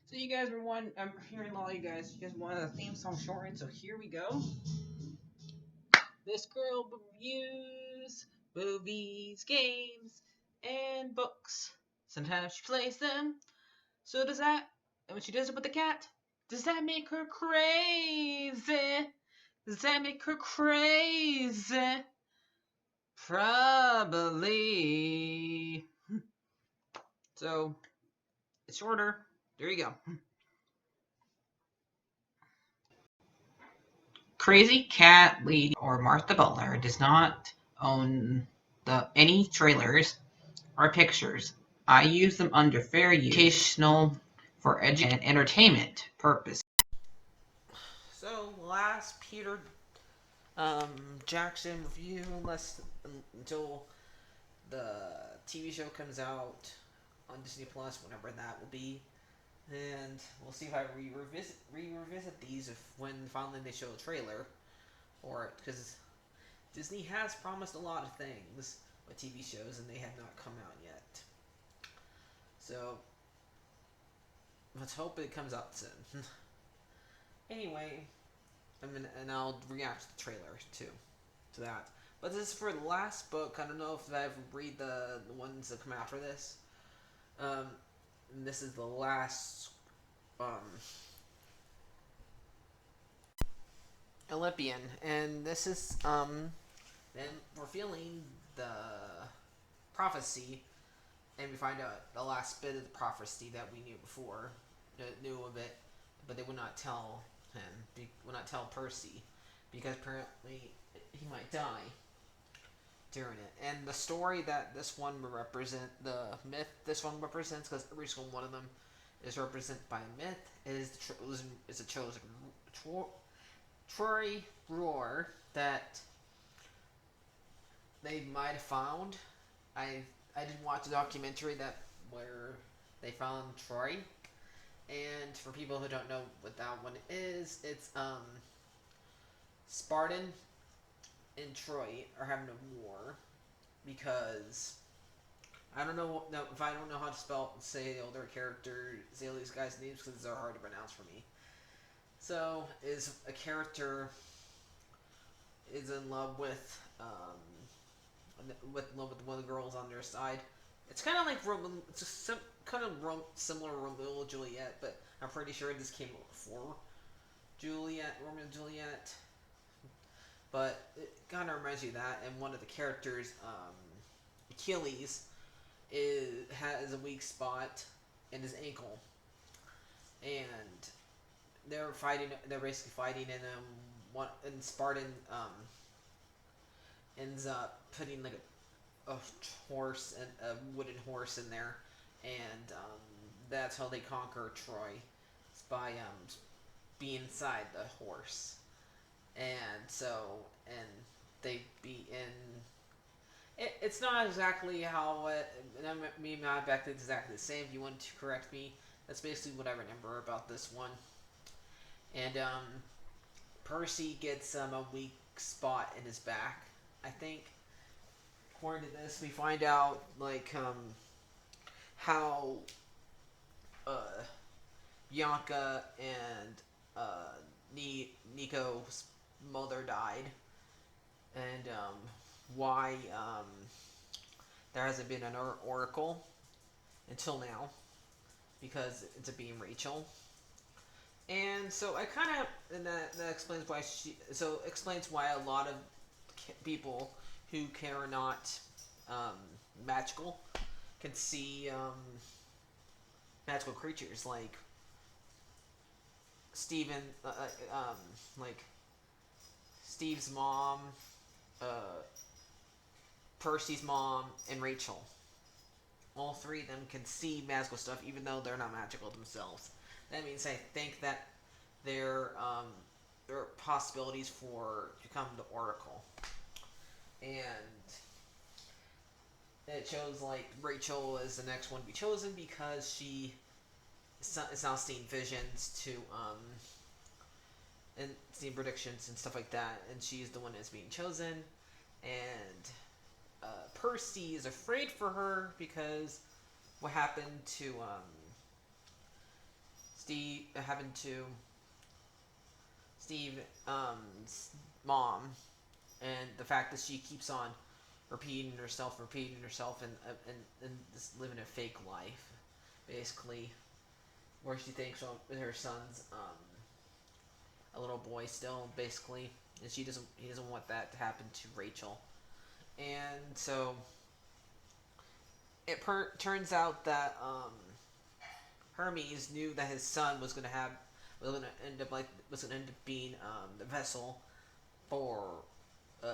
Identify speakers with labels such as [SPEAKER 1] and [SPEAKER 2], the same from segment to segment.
[SPEAKER 1] So you guys were one. I'm hearing a lot of you guys wanted a theme song shortened. So here we go. This girl reviews movies, games, and books. Sometimes she plays them. So does that. And when she does it with the cat, does that make her crazy? Does that make her crazy? Probably. So it's shorter. There you go. Crazy Cat Lady or Martha Butler does not own any trailers or pictures. I use them under fair use, educational, for education and entertainment purpose. So last Peter Jackson review, until the TV show comes out on Disney Plus, whenever that will be. And we'll see if I revisit these if when finally they show a trailer, or because Disney has promised a lot of things with TV shows and they have not come out yet. So let's hope it comes out soon. Anyway, and I'll react to the trailer too, to that. But this is for the last book. I don't know if I've read the ones that come after this. And this is the last Olympian, and this is then revealing the prophecy, and we find out the last bit of the prophecy that we knew before, knew of it, but they would not tell him, would not tell Percy, because apparently he might die during it. And the story that this one will represent, the myth this one represents, because every single one of them is represented by a myth, is a chosen Troy roar that they might have found. I did watch a documentary where they found Troy, and for people who don't know what that one is, it's Spartan and Troy are having a war because I don't know if I don't know how to say all their characters, say all these guys' names because they're hard to pronounce for me. So is a character is in love with one of the girls on their side. It's kind of like similar to Romeo and Juliet, but I'm pretty sure this came before Romeo and Juliet. But it kind of reminds you of that. And one of the characters, Achilles, has a weak spot in his ankle, and they're fighting. They're basically fighting, and Spartan ends up putting like a horse and a wooden horse in there, and that's how they conquer Troy. It's by being inside the horse, and they be in. It's not exactly how and me not back exactly the same. If you want to correct me, that's basically what I remember about this one. And Percy gets a weak spot in his back, I think. According to this, we find out how Bianca and Nico's mother died, and why there hasn't been an oracle until now, because it's being Rachel. And so I kind of, and that explains why explains why a lot of people who are not magical can see magical creatures like Steven, like Steve's mom, Percy's mom, and Rachel. All three of them can see magical stuff, even though they're not magical themselves. That means I think that there are possibilities for to become the Oracle, and it shows like Rachel is the next one to be chosen because she is now seeing visions and seeing predictions and stuff like that, and she's the one that's being chosen. And Percy is afraid for her because what happened to Steve mom, and the fact that she keeps on repeating herself, and just living a fake life, basically, where she thinks her son's a little boy still, basically, and he doesn't want that to happen to Rachel, and so turns out that Hermes knew that his son was gonna end up being the vessel for uh,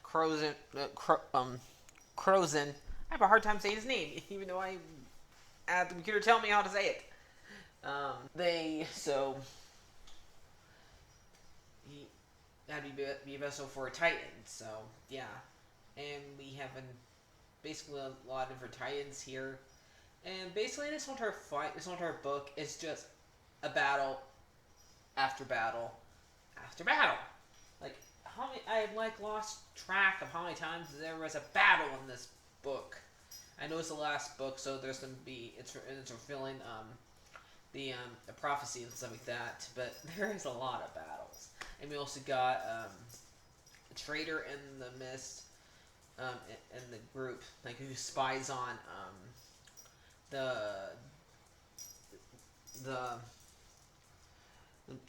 [SPEAKER 1] Crozen. Crozen. I have a hard time saying his name, even though I had the computer tell me how to say it. He had to be a vessel for a Titan. So yeah, and we have basically a lot of different Titans here, and basically this entire fight, this entire book is just a battle after battle after battle. Like how many? I like lost track of how many times there was a battle in this book. I know it's the last book, so there's gonna be it's fulfilling the prophecy and stuff like that. But there is a lot of battles, and we also got a traitor in the mist, in the group, like who spies on the the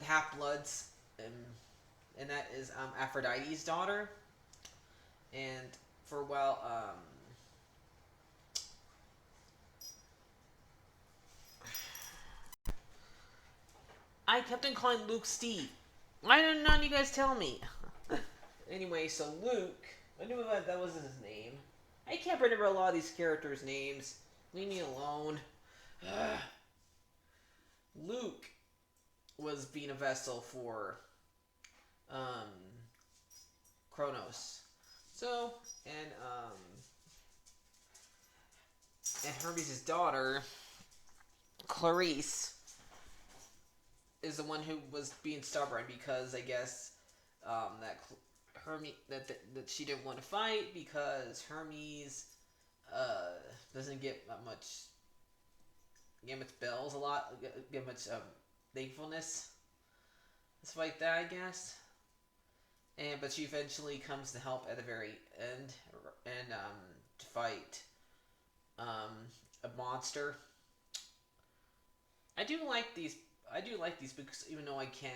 [SPEAKER 1] half bloods, and that is Aphrodite's daughter, and for a while I kept on calling Luke Steve. Why did none of you guys tell me? Anyway, so Luke, I knew that was his name. I can't remember a lot of these characters' names. Leave me alone. Luke was being a vessel for um, Kronos. So, and Hermes' daughter, Clarice, is the one who was being stubborn because I guess that Hermes that she didn't want to fight because Hermes doesn't get much bells a lot, get much thankfulness, stuff like that, I guess. And but she eventually comes to help at the very end, and to fight um, a monster. I do like these. I do like these books, even though I can't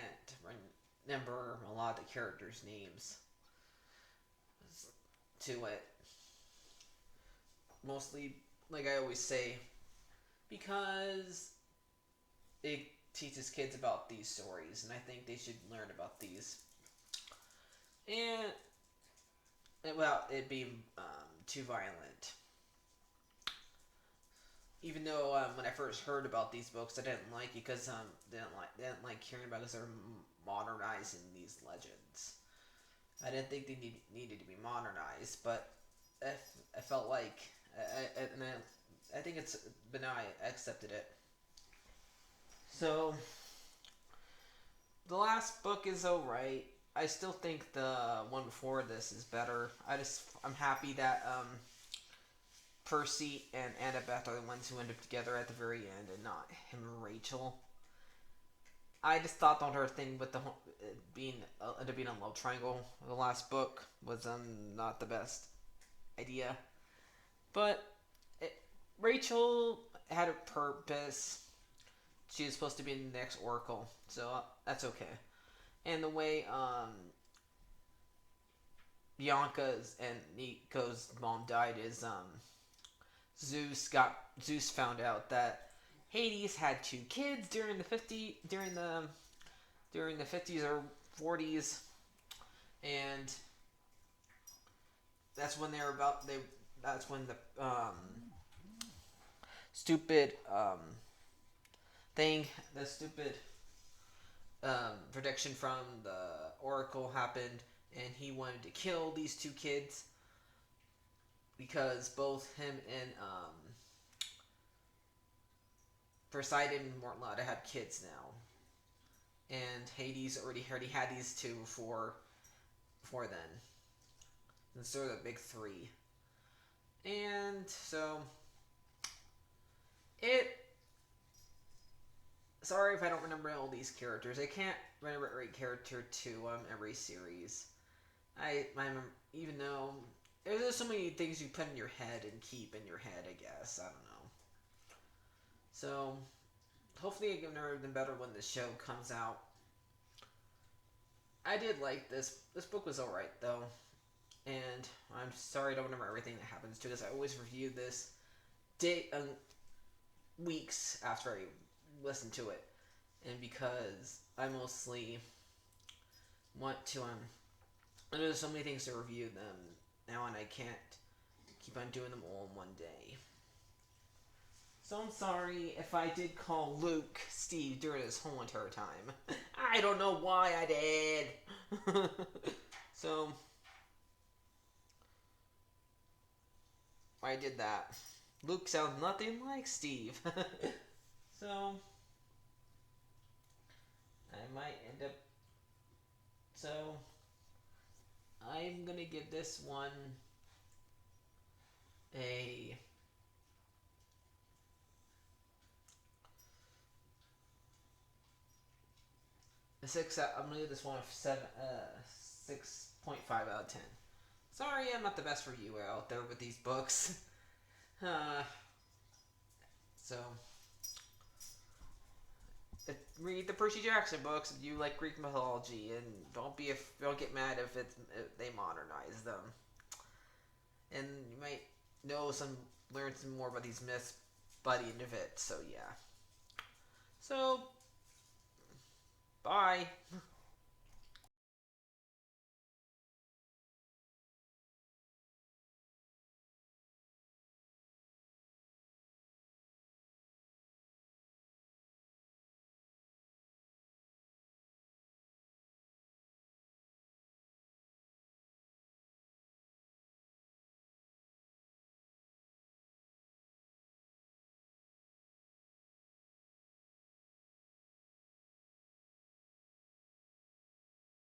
[SPEAKER 1] remember a lot of the characters' names to it. Mostly, like I always say, because it teaches kids about these stories, and I think they should learn about these. And without it being too violent. Even though when I first heard about these books, I didn't like it because didn't like hearing about it because they're modernizing these legends. I didn't think they needed to be modernized, but I felt like I think it's but now I accepted it. So the last book is alright. I still think the one before this is better. I'm happy that Percy and Annabeth are the ones who end up together at the very end, and not him and Rachel. I just thought the whole thing with the being end up being a love triangle. The last book was not the best idea, but Rachel had a purpose. She was supposed to be the next Oracle, so that's okay. And the way Bianca's and Nico's mom died is Zeus found out that Hades had two kids during the 50s or 40s, and that's when that's when the stupid thing the stupid prediction from the Oracle happened, and he wanted to kill these two kids because both him and Poseidon weren't allowed to have kids now, and Hades already had these two before then. And so the big three, and so it sorry if I don't remember all these characters. I can't remember every character to every series. I remember, even though there's just so many things you put in your head and keep in your head. I guess I don't know. So hopefully I can remember them better when the show comes out. I did like this. This book was alright though, and I'm sorry I don't remember everything that happens to this. I always review this day weeks after I listen to it, and because I mostly want to there's so many things to review them now, and I can't keep on doing them all in one day. So I'm sorry if I did call Luke Steve during this whole entire time. I don't know why I did. So I did that. Luke sounds nothing like Steve. So I might end up. So I'm gonna give this one a six. I'm gonna give this one a 6.5 out of 10. Sorry, I'm not the best reviewer out there with these books. Uh, so read the Percy Jackson books if you like Greek mythology, and don't get mad if they modernize them. And you might learn some more about these myths by the end of it. So yeah.